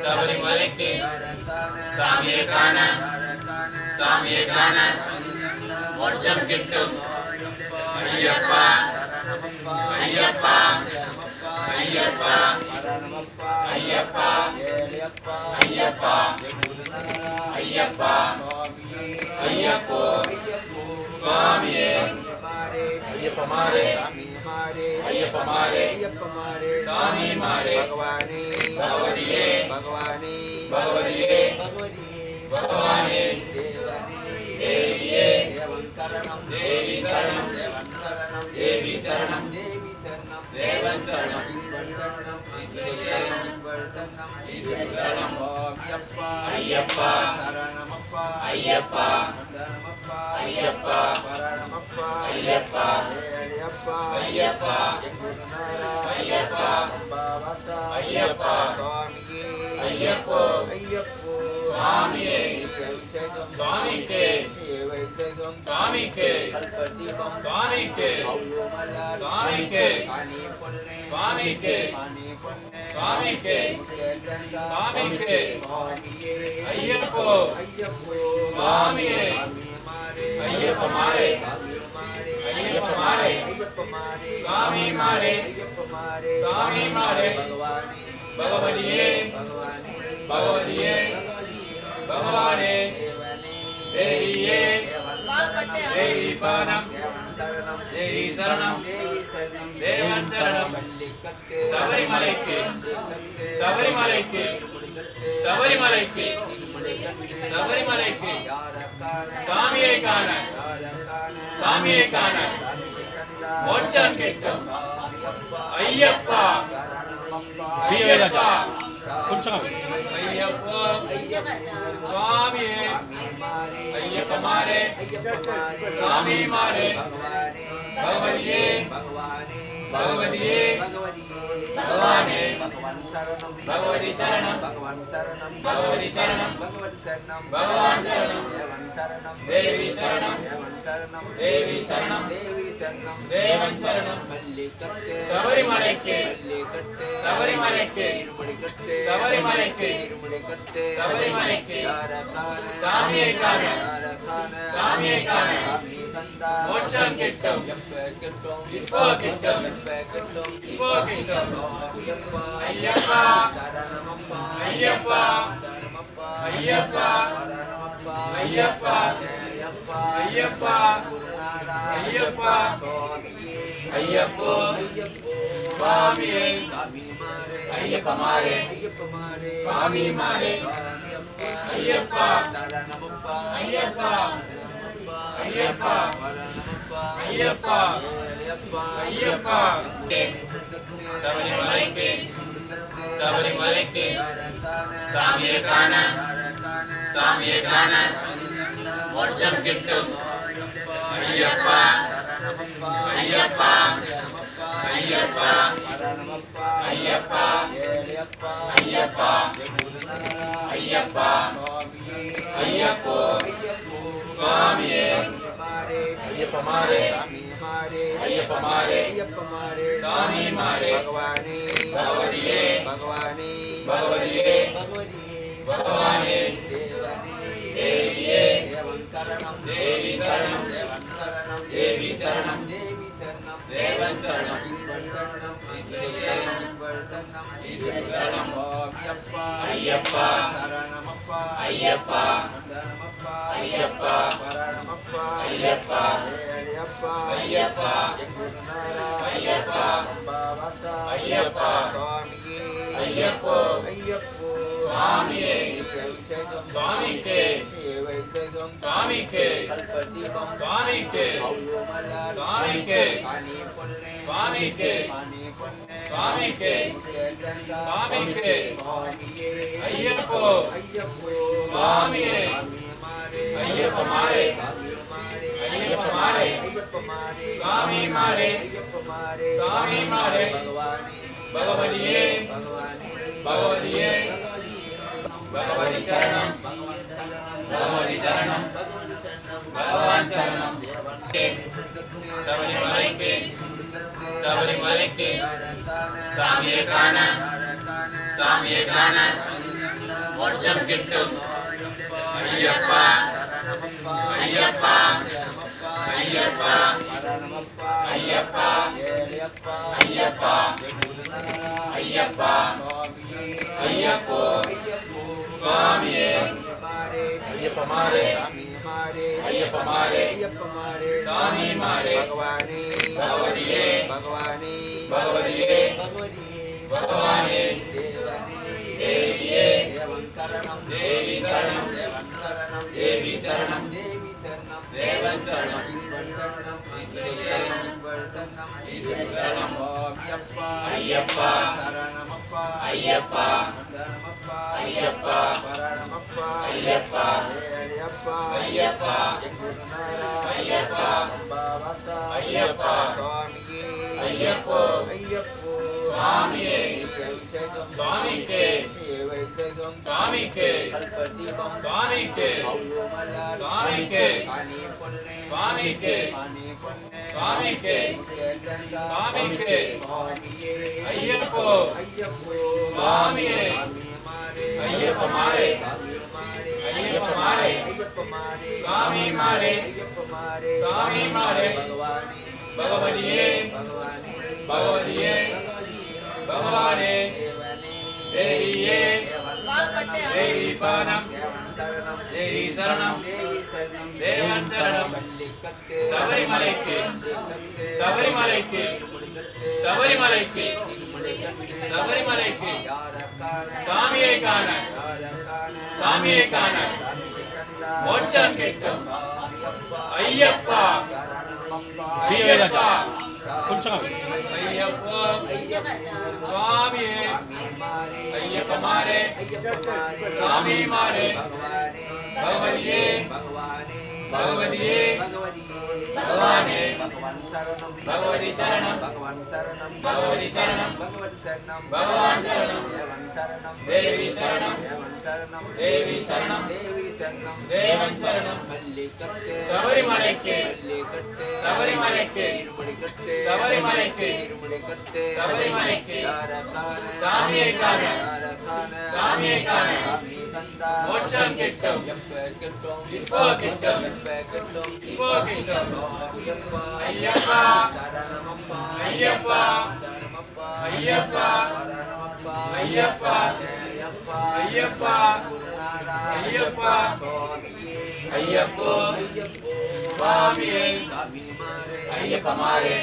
சபரிமலைக்கு சாமியை காண சாமியை காண மோட்சம் கிட்டும் ஐயப்பா ஐயப்பா ஐயப்பா ஐயப்பா ஐயப்பா ஐயப்பா ஐயப்போ சுவாமியே ஐயப்பமாரே ஐயப்பமாரே சாமிமாரே பகவதியே பகவதியே பகவானே தேவியே தேவி சரணம் தேவி சரணம் தேவன் சரணம் ஈஸ்வர சரணம் ஐயப்பா ஐயப்பா ஐயப்பா ஐயப்பா ஐயப்பா ஐயப்பா ஐயப்பா ஐயப்போ சுவாமியே சுவாமிக்கு சுவாமிக்கு சுவாமிக்கு சுவாமிக்கு சுவாமிக்கு சுவாமிக்கு சுவாமிக்கு ஐயப்போ சுவாமியே ஐயப்பமாரே ஐயப்பமாரே சாமிமாரே சாமிமாரே பகவதியே பகவதியே பகவானே தேவியே தேவி சரணம் தேவி சரணம் தேவன் சரணம் சபரிமலைக்கு சபரிமலைக்கு சபரிமலைக்கு சபரிமலைக்கு சாமியை காண சாமியை காண மோட்சம் கிட்டும் ஐயப்பா ஐயப்பா ஐயப்போ சுவாமியே ஐயப்பமாரே சாமிமாரே பகவதியே பகவதியே பகவானே பகவதி சரணம் பகவதி சரணம் பகவான் சரணம் தேவி சரணம் தேவி சரணம் தேவன் சரணம் சபரிமலைக்கு சபரிமலைக்கு சபரிமலைக்கு சபரிமலைக்கு சாமியை காண சாமியை காண மோட்சம் கிட்டும் இப்போ கிட்டும் இப்போ கிட்டும் ஐயப்பா ஐயப்பா ஐயப்பா ஐயப்பா ஐயப்பா ஐயப்பா ஐயப்போ சுவாமியே ஐயப்பமாரே சுவாமிமாரே ஐயப்பா ஐயப்பா ஐயப்பா ஐயப்பா ஐயப்பா சபரிமலைக்கு சபரிமலைக்கு சாமியை காண சாமியை காண மோட்சம் கிட்டும் ஐயப்பா ஐயப்பா ஐயப்பா ஐயப்பா ஐயப்பா ஐயப்பா ஐயப்போ சுவாமியே ஐயப்பமாரே ஐயப்பமாரே சாமிமாரே பகவதியே பகவதியே பகவானே தேவியே தேவி சரணம் தேவி சரணம் தேவன் சரணம் ஈஸ்வர சரணம் ஐயப்பா ஐயப்பா ஐயப்பா ஐயப்பா ஐயப்பா ஐயப்பா ஐயப்பா ஐயப்போ சுவாமியே சுவாமிக்கு சுவாமிக்கு சுவாமிக்கு சுவாமிக்கு சுவாமிக்கு சுவாமிக்கு சுவாமிக்கு ஐயப்போ சுவாமியே ஐயப்பமாரே ஐயப்பமாரே சாமிமாரே சாமிமாரே பகவதியே பகவதியே பகவதி சரணம் பகவதி சரணம் பகவான் சரணம் சபரிமலைக்கு சபரிமலைக்கு சாமியை காண சாமியை காண மோட்சம் கிட்டும் ஐயப்பா ஐயப்பா ஐயப்பா ஐயப்பா ஐயப்பா ஐயப்பா ஐயப்போ சுவாமியே ஐயப்பமாரே ஐயப்பமாரே சாமிமாரே பகவானே பகவதியே பகவானே பகவதியே பகவானே தேவியே சரணம் தேவி சரணம் தேவி சரணம் தேவி சரணம் தேவன் சரணம் ஈஸ்வர் சரணம் ஈஸ்வர் சரணம் ஈஸ்வர் சரணம் ஐயப்பா ஐயப்பா சரணமப்பா ஐயப்பா சரணமப்பா ஐயப்பா பரணமப்பா ஐயப்பா ஐயப்பா ஐயப்பா ஐயப்பா அம்பாவாசா ஐயப்பா சுவாமியே ஐயப்போ ஐயப்போ சுவாமியே சுவாமிக்கு சேவைசகம் சுவாமிக்கு கல்பதீபம் சுவாமிக்கு சுவாமிக்கு அணி பொன்னே சுவாமிக்கு அணி பொன்னே சுவாமிக்கு சுவாமிக்கு சுவாமியே ஐயப்போ ஐயப்போ சுவாமியே ஐயப்பமாரே ஐயப்பமாரே ஐயப்பமாரே சுவாமிமாரே ஐயப்பமாரே சுவாமிமாரே பகவானே பகவதியே பகவானே பகவதியே பகவானே தேவியே தேவி சரணம் தேவி சரணம் தேவன் சரணம் சபரிமலைக்கு சபரிமலைக்கு சபரிமலைக்கு சபரிமலைக்கு சாமியை காண சாமியை காண மோட்சம் கிட்டும் ஐயப்பா ஐயப்பா ஐயப்போ சுவாமியே ஐயப்பமாரே சுவாமிமாரே பகவதியே பகவதியே பகவானே பகவதி சரணம் பகவதி சரணம் பகவான் சரணம் தேவி சரணம் தேவி சரணம் தேவன் சரணம் சபரிமலைக்கு சபரிமலைக்கு சபரிமலைக்கு சபரிமலைக்கு சாமியை காண சாமியை காண மோட்சம் கிட்டும் இப்போ கிட்டும் இப்போ கிட்டும் ஐயப்பா ஐயப்பா ஐயப்பா ஐயப்பா ஐயப்பா ஐயப்பா ஐயப்போ சுவாமியே ஐயப்பமாரே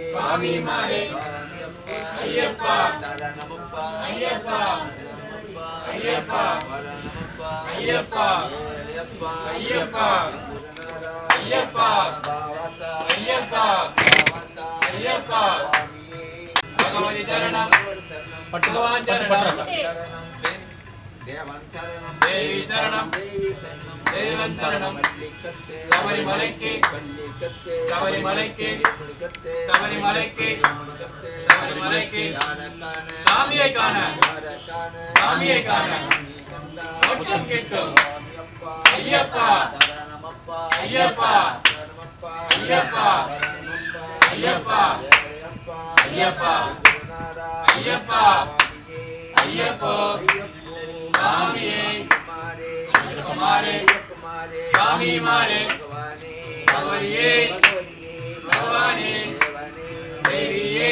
சுவாமிமாரே ஐயப்பா ஐயப்பா ஐயப்பா ஐயப்பா ஐயப்பா ஐயப்பா ஐயப்பா ஐயப்பா பகவதி சரணம் பகவான் சரணம் தேவி சரணம் தேவன் சரணம் சபரிமலைக்கு சபரிமலைக்கு சபரிமலைக்கு சபரிமலைக்கு சாமியை காண சாமியை காண மோட்சம் கிட்டும் ஐயப்பா ஐயப்பா ஐயப்பா ஐயப்பா ஐயப்பா ஐயப்பா ஐயப்போ சுவாமியே ஐயப்பமாரே சுவாமிமாரே பகவதியே பகவானே தேவியே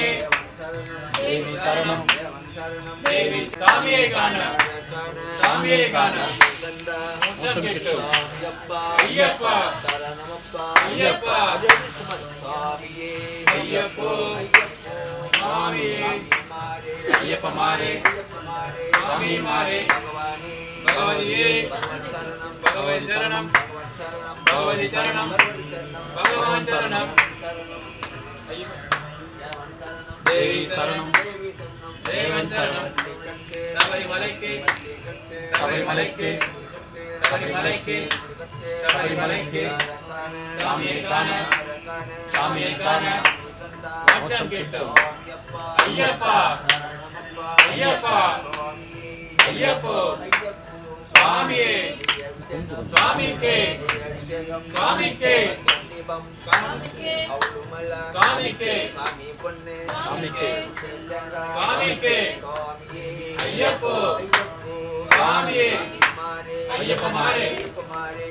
தேவி சரணம் தேவி சாமியை காண சாமியை காண மோட்சம் கிட்டும் ஐயப்பா ஐயப்பா ஐயப்போ சுவாமியே ஐயப்பமாரே சுவாமிமாரே பகவதியே பகவதி சரணம் பகவதி சரணம் பகவான் சரணம் தேவி சரணம் தேவன் சரணம் சபரிமலைக்கு சபரிமலைக்கு சபரிமலைக்கு சபரிமலைக்கு சாமியை காண சாமியை காண மோட்சம் கிட்டும் ஐயப்பா ஐயப்பா ஐயப்போ சுவாமியே சுவாமிக்கு சுவாமிக்கு சுவாமிக்கு சுவாமிக்கு சுவாமிக்கு ஐயப்போ சுவாமியே ஐயப்பமாரே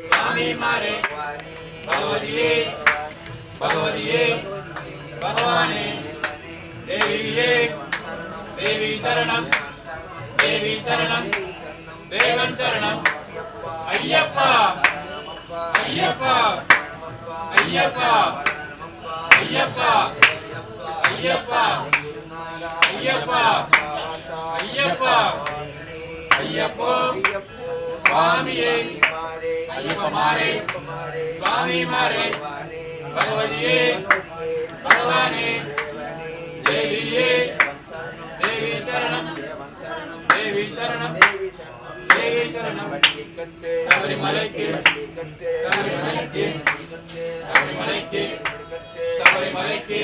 சாமிமாரே பகவதியே பகவதியே பகவானே தேவியே தேவி சரணம் தேவி சரணம் தேவன் சரணம் ஐயப்பா ஐயப்பா ஐயப்பா ஐயப்பா ஐயப்பா ஐயப்பா ஐயப்பா ஐயப்போ சுவாமியே ஐயப்பமாரே சுவாமிமாரே பகவதியே பகவானே தேவியே தேவி சரணம் தேவி சரணம் தேவி சரணம் சபரிமலைக்கு சபரிமலைக்கு சபரிமலைக்கு சபரிமலைக்கு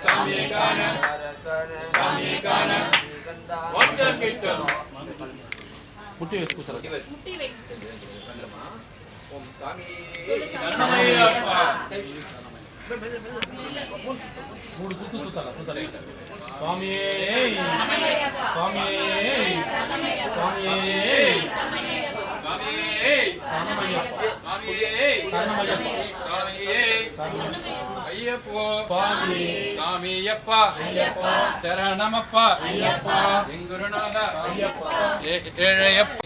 சாமியை காண சாமியை காண மோட்சம் கிட்டும் முட்டி வேஸ்ட் கூசல ஓம் சாமி சரணமையப்பா மூணு சுத்து சுத்தல சுவாமியே சுவாமியே சுவாமியே சாமியே சாமியே சாமியே ஐயப்போ சுவாமி சாமியப்பா சரணமப்பா எங்குருநாத ஏழையப்பா